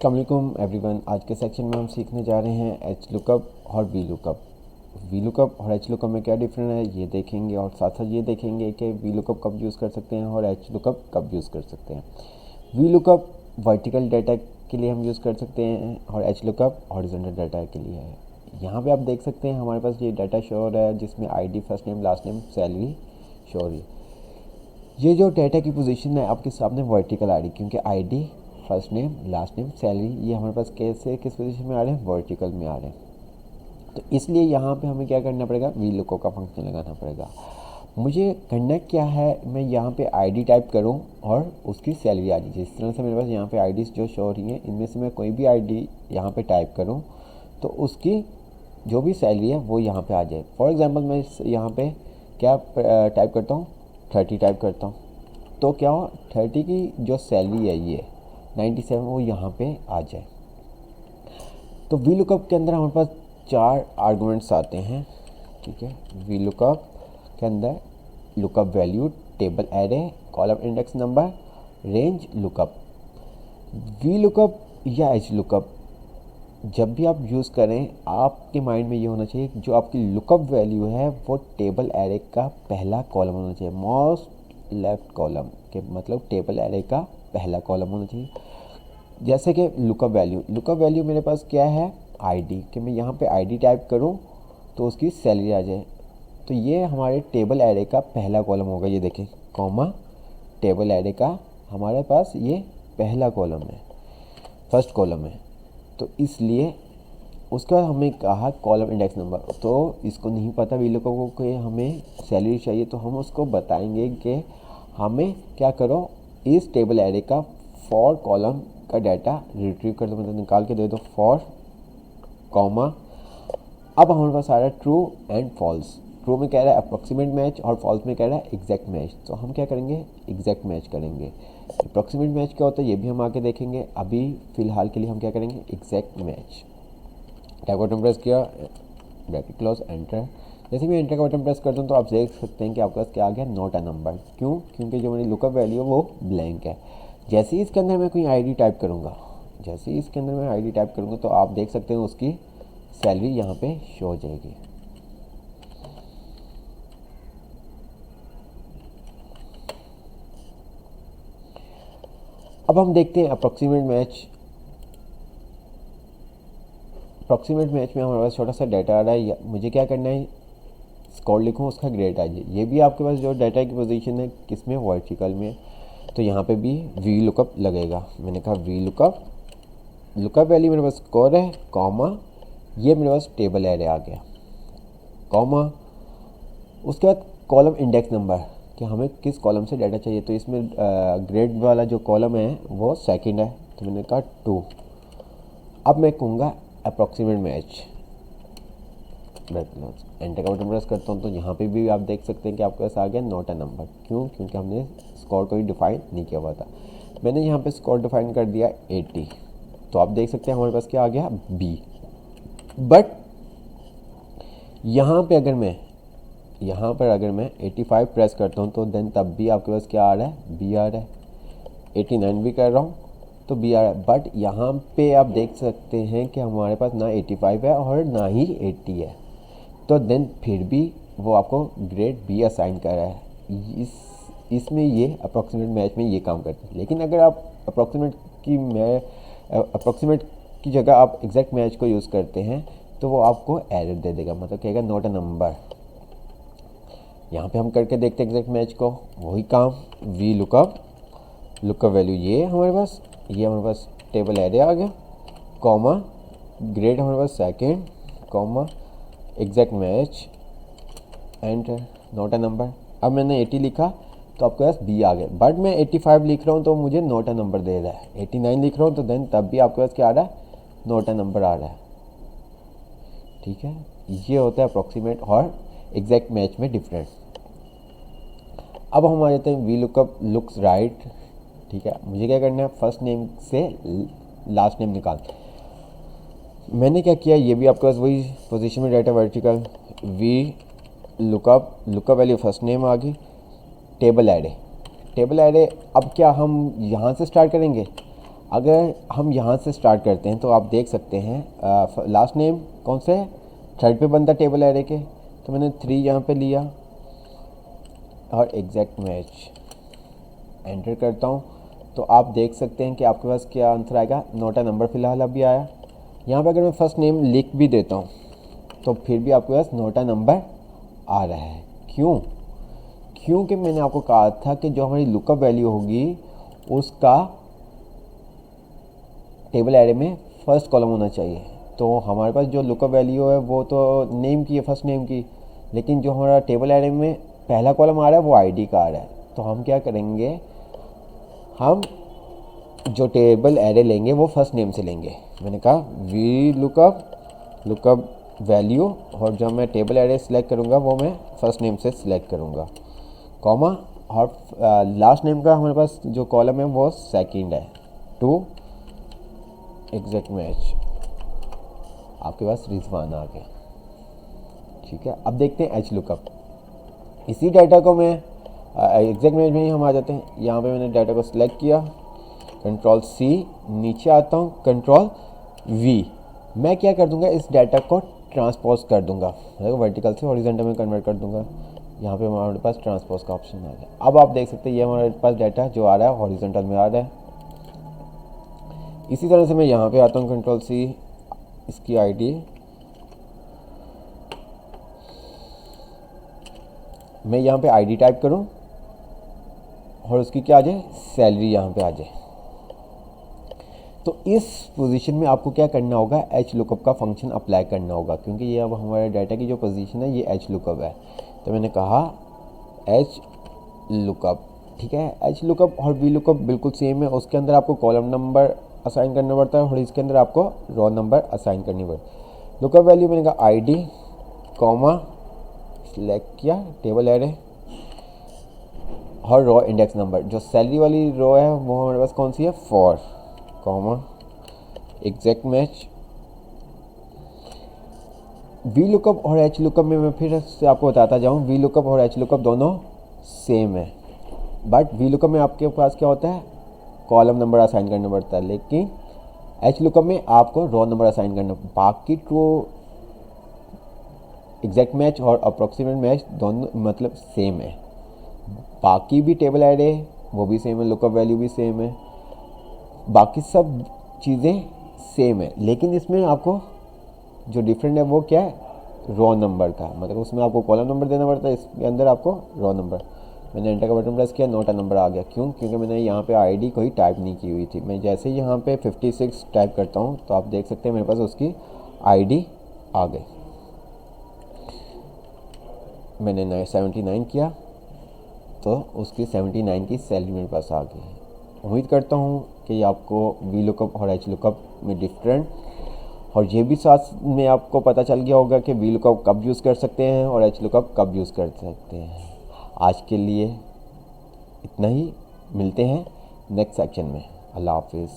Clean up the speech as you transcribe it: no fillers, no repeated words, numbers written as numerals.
अस्सलाम वालेकुम एवरीवन। आज के सेक्शन में हम सीखने जा रहे हैं एच लुकअप और वी लुकअप। वी लुकअप और एच लुकअप में क्या डिफरेंस है ये देखेंगे, और साथ साथ ये देखेंगे कि वी लुकअप कब यूज़ कर सकते हैं और एच लुकअप कब यूज़ कर सकते हैं। वी लुकअप वर्टिकल डाटा के लिए हम यूज़ कर सकते हैं और एच लुकअप हॉरिजॉन्टल डाटा के लिए है। यहाँ पे आप देख सकते हैं हमारे पास ये डाटा शो हो रहा है जिसमें ID, first name, last name, salary show हो रही है। ये जो डाटा की पोजीशन है आपके सामने वर्टिकल आ रही है, क्योंकि ID, first name, last name, salary ये हमारे पास कैसे किस पोजीशन में आ रहे हैं, वर्टिकल में आ रहे हैं। तो इसलिए यहाँ पे हमें क्या करना पड़ेगा, वी लुकअप का फंक्शन लगाना पड़ेगा। मुझे करना क्या है, मैं यहाँ पे आईडी टाइप करूँ और उसकी सैलरी आ जाए। जिस तरह से मेरे पास यहाँ पे आईडीज़ जो शो हो रही हैं, इनमें से मैं कोई भी आईडी यहाँ पे टाइप करूँ तो उसकी जो भी सैलरी है वो यहाँ पे आ जाए। फॉर एग्जांपल मैं यहाँ पे क्या टाइप करता हूँ, 30 टाइप करता हूँ, तो क्या हो 30 की जो सैलरी है ये 97 वो यहाँ पे आ जाए। तो वी लुकअप के अंदर हमारे पास 4 आर्गुमेंट्स आते हैं, ठीक है। वी लुकअप के अंदर lookup value, table array, column index number, range lookup. V lookup या एच लुकअप जब भी आप यूज़ करें आपके माइंड में ये होना चाहिए जो आपकी लुकअप वैल्यू है वो टेबल एरे का पहला कॉलम होना चाहिए। मोस्ट लेफ्ट कॉलम के मतलब टेबल एरे का पहला कॉलम होना चाहिए। जैसे कि लुकअप वैल्यू मेरे पास क्या है, आईडी, कि मैं यहाँ पे आईडी टाइप करूँ तो उसकी सैलरी आ जाए। तो ये हमारे टेबल एरे का पहला कॉलम होगा। ये देखें, कॉमा टेबल एरे का हमारे पास ये पहला कॉलम है, फर्स्ट कॉलम है। तो इसलिए उसके बाद हमें कहा कॉलम इंडेक्स नंबर। तो इसको नहीं पता वी लुकअप को कि हमें सैलरी चाहिए, तो हम उसको बताएंगे कि हमें क्या करो, इस टेबल एरे का फॉर कॉलम का डाटा रिट्रीव कर दो, मतलब निकाल के दे दो, फॉर कॉमा। अब हमारे पास आ रहा है ट्रू एंड फॉल्स। ट्रू में कह रहा है अप्रॉक्सीमेट मैच और फॉल्स में कह रहा है एग्जैक्ट मैच। तो हम क्या करेंगे, एग्जैक्ट मैच करेंगे। अप्रॉक्सीमेट मैच क्या होता है ये भी हम आके देखेंगे। अभी फ़िलहाल के लिए हम क्या करेंगे, एग्जैक्ट मैच। टैब का बटन प्रेस किया, ब्रैकेट क्लोज, एंटर। जैसे मैं एंटर का बटन प्रेस करता हूँ तो आप देख सकते हैं कि आपके पास क्या आ गया, नॉट अ नंबर। क्यों? क्योंकि जो मेरी लुकअप वैल्यू है वो ब्लैंक है। जैसे ही इसके अंदर मैं कोई आईडी टाइप करूँगा, तो आप देख सकते हैं उसकी सैलरी यहाँ पे शो हो जाएगी। अब हम देखते हैं अप्रॉक्सीमेट मैच में हमारे पास छोटा सा डाटा आ रहा है। मुझे क्या करना है, स्कोर लिखूँ, उसका ग्रेड आ जाए। ये भी आपके पास जो डाटा की पोजीशन है किसमें, वर्टिकल में। तो यहाँ पे भी वी लुकअप लगेगा। मैंने कहा वी लुकअप वैल्यू मेरे पास स्कोर है, कॉमा, ये मेरे पास टेबल एरे आ गया, कॉमा। उसके बाद कॉलम इंडेक्स नंबर, कि हमें किस कॉलम से डाटा चाहिए। तो इसमें ग्रेड वाला जो कॉलम है वो सेकंड है, तो मैंने कहा 2। अब मैं कहूँगा अप्रॉक्सीमेट मैच, एंटर का बटन प्रेस करता हूँ तो यहाँ पे भी आप देख सकते हैं कि आपके पास आ गया नॉट अ नंबर। क्यों? क्योंकि हमने स्कोर को ही डिफाइन नहीं किया हुआ था। मैंने यहाँ पे स्कोर डिफाइन कर दिया 80, तो आप देख सकते हैं हमारे पास क्या आ गया, बी। बट यहाँ पर अगर मैं 85 प्रेस करता हूँ तो देन तब भी आपके पास क्या आ रहा है, बी आ रहा है। 89 भी कर रहा हूँ तो बी आ रहा है। बट यहाँ पे आप देख सकते हैं कि हमारे पास ना 85 है और ना ही 80 है, तो देन फिर भी वो आपको ग्रेड बी असाइन कर रहा है। इसमें ये अप्रॉक्सीमेट मैच में ये काम करता है। लेकिन अगर आप अप्रॉक्सीमेट की जगह आप एग्जैक्ट मैच को यूज़ करते हैं तो वो आपको एरर दे देगा, मतलब कहेगा नॉट अ नंबर। यहाँ पे हम करके देखते हैं एग्जैक्ट मैच को, वही काम, वी लुकअप वैल्यू ये हमारे पास टेबल एरे आ गया, कॉमा, ग्रेड हमारे पास second, comma, exact match, enter, not a number. अब मैंने 80 लिखा तो आपके पास बी आ गया। बट मैं 85 लिख रहा हूँ तो मुझे नॉट अ नंबर दे रहा है। 89 लिख रहा हूँ तो देन तब भी आपके पास क्या आ रहा है, नॉट अ नंबर आ रहा है। ठीक है, ये होता है अप्रॉक्सीमेट और एग्जैक्ट मैच में डिफरेंस। अब हम आ जाते हैं वी लुकअप लुक्स राइट। ठीक है, मुझे क्या करना है, फर्स्ट नेम से लास्ट नेम निकाल। मैंने क्या किया, ये भी आपके पास वही पोजीशन में data vertical, V lookup value first name आ गई, टेबल एरे। अब क्या हम यहाँ से स्टार्ट करेंगे, अगर हम यहाँ से स्टार्ट करते हैं तो आप देख सकते हैं लास्ट नेम कौन से है, थर्ड पे बनता टेबल एरे के, तो मैंने 3 यहाँ पे लिया और एग्जैक्ट मैच एंटर करता हूँ। तो आप देख सकते हैं कि आपके पास क्या आंसर आएगा, नोट अ नंबर फिलहाल अभी आया। यहाँ पे अगर मैं फर्स्ट नेम लिख भी देता हूँ तो फिर भी आपके पास नोट अ नंबर आ रहा है। क्यों? क्योंकि मैंने आपको कहा था कि जो हमारी लुकअप वैल्यू होगी उसका टेबल एरे में फर्स्ट कॉलम होना चाहिए। तो हमारे पास जो लुकअप वैल्यू है वो तो नेम की है, फर्स्ट नेम की, लेकिन जो हमारा टेबल एरे में पहला कॉलम आ रहा है वो आईडी का आ रहा है। तो हम क्या करेंगे, हम जो टेबल एरे लेंगे वो फर्स्ट नेम से लेंगे। मैंने कहा वी लुकअप वैल्यू, और जब मैं टेबल एरे सिलेक्ट करूँगा वो मैं फर्स्ट नेम से सिलेक्ट करूँगा, कॉमा, और लास्ट नेम का हमारे पास जो कॉलम है वो सेकंड है, टू एग्जैक्ट मैच। आपके पास रिजवान आ गया। ठीक है, अब देखते हैं एच लुकअप। इसी डाटा को मैं एग्जैक्ट मैच में ही हम आ जाते हैं। यहाँ पे मैंने डाटा को सिलेक्ट किया, कंट्रोल सी, नीचे आता हूँ कंट्रोल वी। मैं क्या कर दूंगा, इस डाटा को ट्रांसपोज कर दूंगा, वर्टिकल से हॉरिजॉन्टल में कन्वर्ट कर दूंगा। यहाँ पे हमारे पास ट्रांसपोज का ऑप्शन आ गया। अब आप देख सकते हैं ये हमारे पास डाटा जो आ रहा है हॉरिजॉन्टल में आ रहा है। इसी तरह से मैं यहाँ पे आता हूँ, कंट्रोल सी, इसकी आईडी मैं यहाँ पे आईडी टाइप करूँ और उसकी क्या आ जाए, सैलरी यहाँ पे आ जाए। तो इस पोजीशन में आपको क्या करना होगा, एच लुकअप का फंक्शन अप्लाई करना होगा, क्योंकि ये अब हमारे डाटा की जो पोजीशन है ये एच लुकअप है। तो मैंने कहा एच लुकअप, ठीक है। एच लुकअप और वी लुकअप बिल्कुल सेम है। उसके अंदर आपको कॉलम नंबर असाइन करना पड़ता है और इसके अंदर आपको रो नंबर असाइन करनी पड़ती। लुकअप वैल्यू मैंने कहा आईडी, कॉमा, सिलेक्ट किया टेबल एरे और रो इंडेक्स नंबर। जो सैलरी वाली रो है वो हमारे पास कौन सी है, 4, comma, exact match. V lookup और एच लुकअप में मैं फिर से आपको बताता जाऊँ, वी लुकअप और एच लुकअप दोनों सेम है, बट वी लुकअप में आपके पास क्या होता है, कॉलम नंबर असाइन करना पड़ता है, लेकिन एच लुकअप में आपको रो नंबर असाइन करना। बाकी तो एग्जैक्ट मैच और अप्रोक्सीमेट मैच दोनों मतलब सेम है। बाकी भी टेबल एरे वो भी सेम है, लुकअप वैल्यू भी सेम है, बाकी सब चीज़ें सेम है, लेकिन इसमें आपको जो डिफरेंट है वो क्या है, रो नंबर का, मतलब उसमें आपको कॉलम नंबर देना पड़ता है, इसके अंदर आपको रो नंबर। मैंने एंटर का बटन प्रेस किया, नोट अ नंबर आ गया। क्यों? क्योंकि मैंने यहाँ पे आईडी कोई टाइप नहीं की हुई थी। मैं जैसे ही यहाँ पे 56 टाइप करता हूँ तो आप देख सकते हैं मेरे पास उसकी आईडी आ गई। मैंने 79 किया तो उसकी 79 की सैलरी मेरे पास आ गई। उम्मीद करता हूँ कि आपको वी लुकअप और एच लुकअप में डिफरेंट और ये भी साथ में आपको पता चल गया होगा कि वी लुकअप कब यूज़ कर सकते हैं और एच लुकअप कब यूज़ कर सकते हैं। आज के लिए इतना ही, मिलते हैं नेक्स्ट सेक्शन में। अल्लाह हाफिज़।